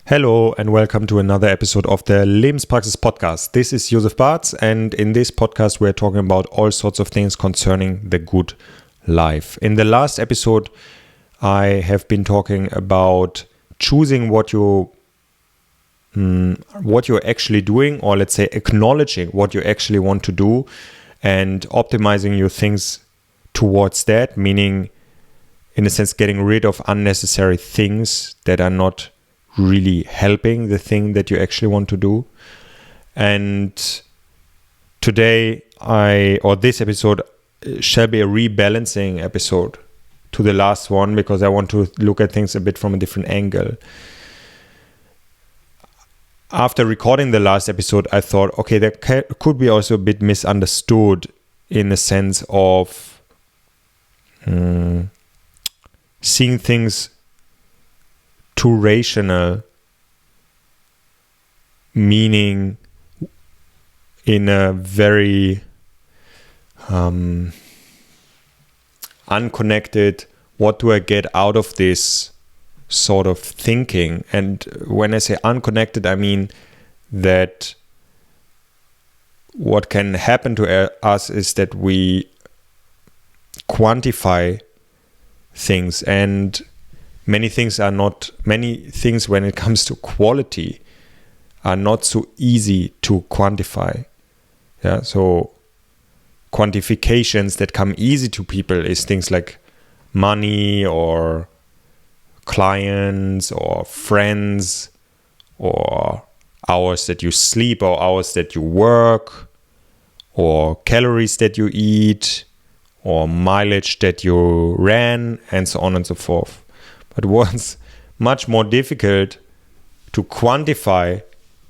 Hello and welcome to another episode of the Lebenspraxis Podcast. This is Bartz, and in this podcast we're talking about all sorts of things concerning the good life. In the last episode I have been talking about choosing what you're actually doing, or let's say acknowledging what you actually want to do and optimizing your things towards that, meaning in a sense getting rid of unnecessary things that are not really helping the thing that you actually want to do. And today this episode shall be a rebalancing episode to the last one, because I want to look at things a bit from a different angle. After recording the last episode, I thought, okay, that could be also a bit misunderstood in the sense of seeing things too rational, meaning in a very unconnected, what do I get out of this sort of thinking. And when I say unconnected, I mean that what can happen to us is that we quantify things, and many things when it comes to quality are not so easy to quantify. Yeah, so quantifications that come easy to people is things like money or clients or friends or hours that you sleep or hours that you work or calories that you eat or mileage that you ran, and so on and so forth. But what's much more difficult to quantify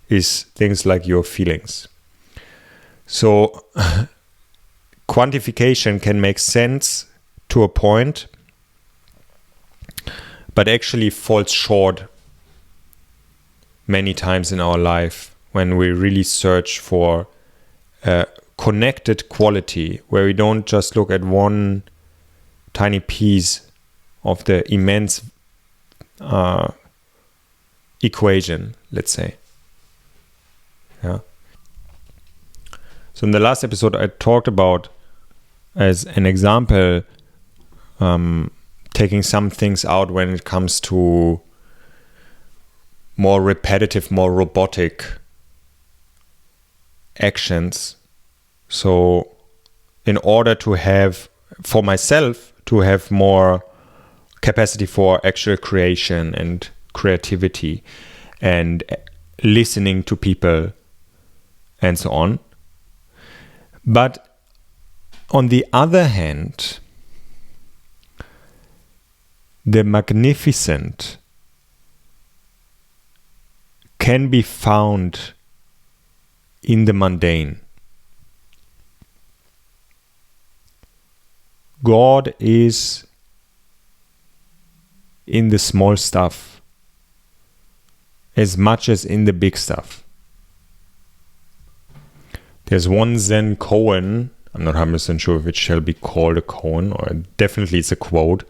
is things like your feelings. So quantification can make sense to a point, but actually falls short many times in our life when we really search for a connected quality, where we don't just look at one tiny piece of the immense equation, let's say. Yeah. So in the last episode, I talked about, as an example, taking some things out when it comes to more repetitive, more robotic actions. So in order to have, for myself, to have more capacity for actual creation and creativity and listening to people and so on. But on the other hand, the magnificent can be found in the mundane. God is in the small stuff as much as in the big stuff. There's one Zen koan, I'm not 100% sure if it shall be called a koan, or definitely it's a quote,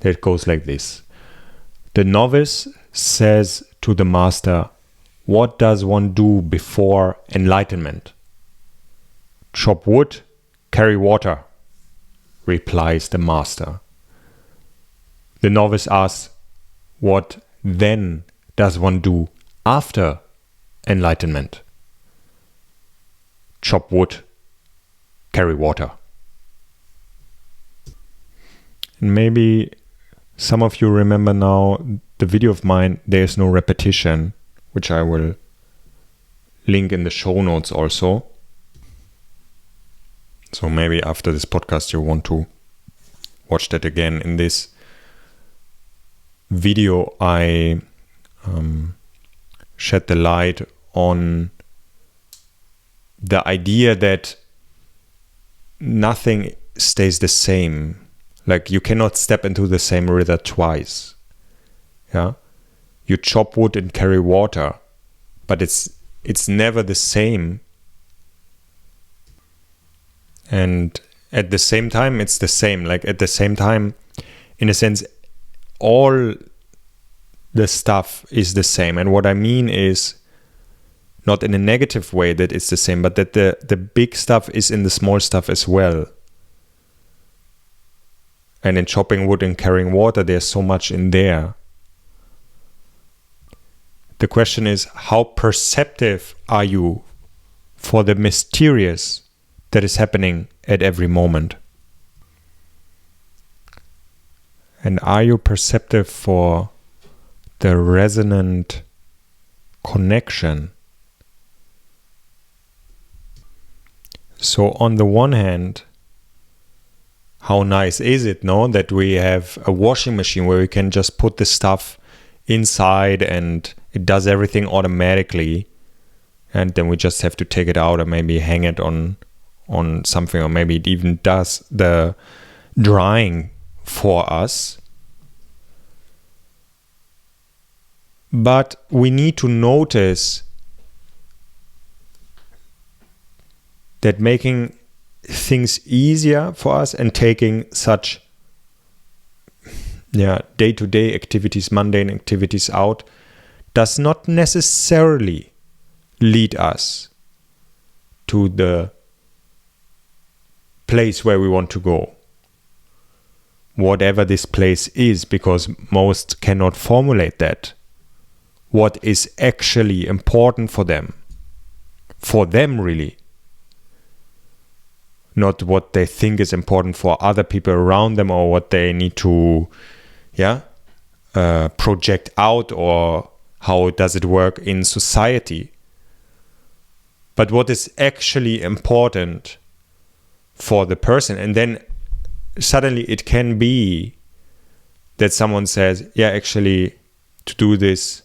that goes like this. The novice says to the master, "What does one do before enlightenment?" "Chop wood, carry water," replies the master. The novice asks, "What then does one do after enlightenment?" "Chop wood, carry water." And maybe some of you remember now the video of mine, "There's No Repetition," which I will link in the show notes also. So maybe after this podcast you want to watch that again. In this video I shed the light on the idea that nothing stays the same. Like, you cannot step into the same river twice. Yeah, you chop wood and carry water, but it's never the same. And at the same time, it's the same. Like, at the same time, in a sense, all the stuff is the same. And what I mean is not in a negative way that it's the same, but that the big stuff is in the small stuff as well. And in chopping wood and carrying water, there's so much in there. The question is, how perceptive are you for the mysterious that is happening at every moment? And are you perceptive for the resonant connection? So on the one hand, how nice is it, no? That we have a washing machine where we can just put the stuff inside and it does everything automatically. And then we just have to take it out and maybe hang it on something, or maybe it even does the drying for us. But we need to notice that making things easier for us and taking such day-to-day activities, mundane activities out, does not necessarily lead us to the place where we want to go. Whatever this place is, because most cannot formulate that. What is actually important for them really. Not what they think is important for other people around them, or what they need to project out, or how does it work in society. But what is actually important for the person. And then suddenly it can be that someone says, actually, to do this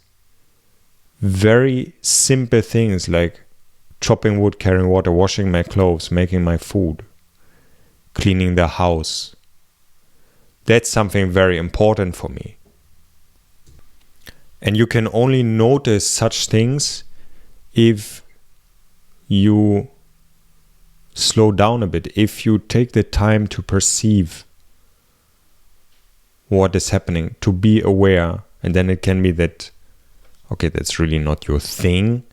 very simple things like chopping wood, carrying water, washing my clothes, making my food, cleaning the house. That's something very important for me. And you can only notice such things if you slow down a bit, if you take the time to perceive what is happening, to be aware. And then it can be that, okay, that's really not your thing.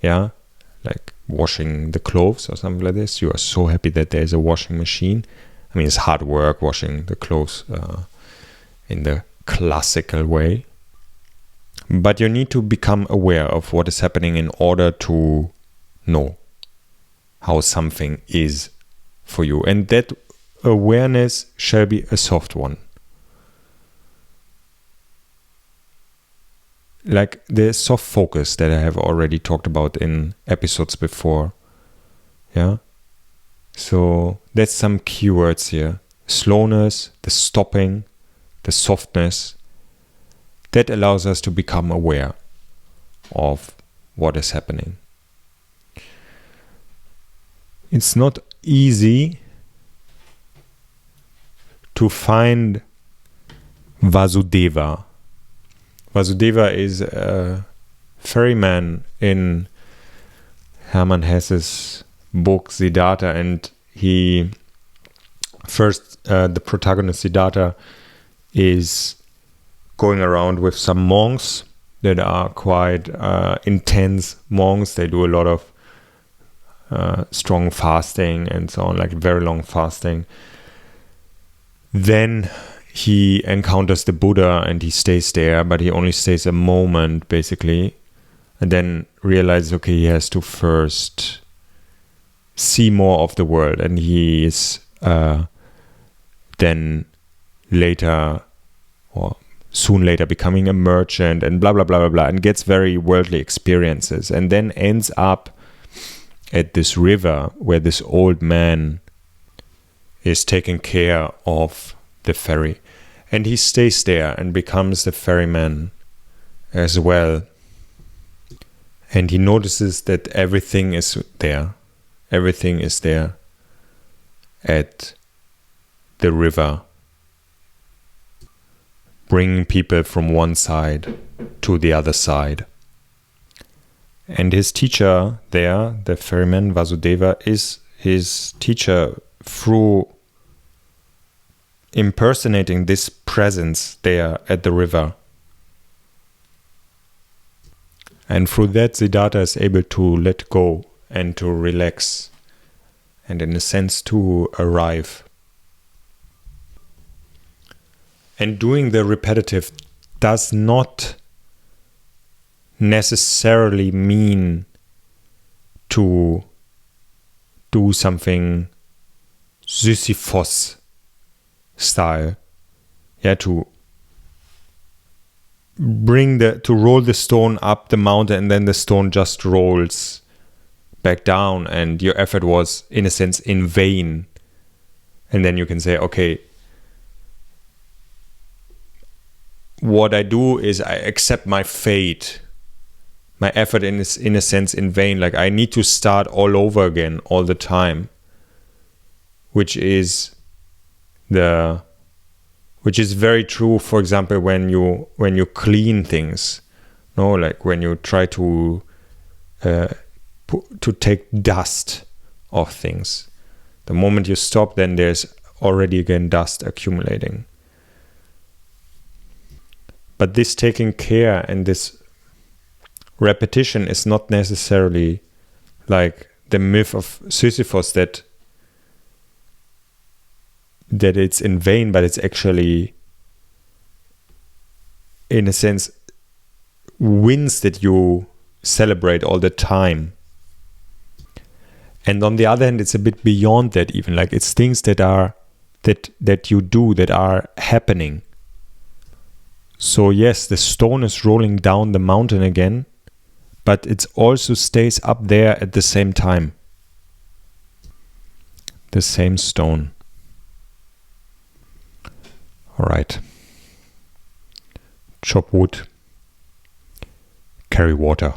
Like washing the clothes or something like this. You are so happy that there's a washing machine. I mean, it's hard work washing the clothes in the classical way. But you need to become aware of what is happening in order to know how something is for you. And that awareness shall be a soft one. Like the soft focus that I have already talked about in episodes before. So that's some keywords here. Slowness, the stopping, the softness. That allows us to become aware of what is happening. It's not easy to find Vasudeva. Vasudeva is a ferryman in Herman Hesse's book Siddhartha, and the protagonist Siddhartha is going around with some monks that are quite intense monks. They do a lot of strong fasting and so on, like very long fasting. Then he encounters the Buddha and he stays there, but he only stays a moment basically, and then realizes, okay, he has to first see more of the world, and he is then later or soon later becoming a merchant and blah blah blah blah blah, and gets very worldly experiences, and then ends up at this river where this old man is taking care of the ferry, and he stays there and becomes the ferryman as well. And he notices that everything is there at the river, bringing people from one side to the other side. And his teacher there, the ferryman Vasudeva, is his teacher through impersonating this presence there at the river. And through that, Siddhartha is able to let go and to relax and in a sense to arrive. And doing the repetitive does not necessarily mean to do something Sisyphus style. Yeah, to roll the stone up the mountain and then the stone just rolls back down and your effort was in a sense in vain. And then you can say, okay, what I do is I accept my fate. My effort is in a sense in vain. Like I need to start all over again all the time, which is very true. For example, when you clean things, no, like when you try to take dust off things. The moment you stop, then there's already again dust accumulating. But this taking care and this repetition is not necessarily like the myth of Sisyphus that it's in vain, but it's actually, in a sense, wins that you celebrate all the time. And on the other hand, it's a bit beyond that even. Like it's things that you do that are happening. So yes, the stone is rolling down the mountain again, but it also stays up there at the same time. The same stone. All right. Chop wood. Carry water.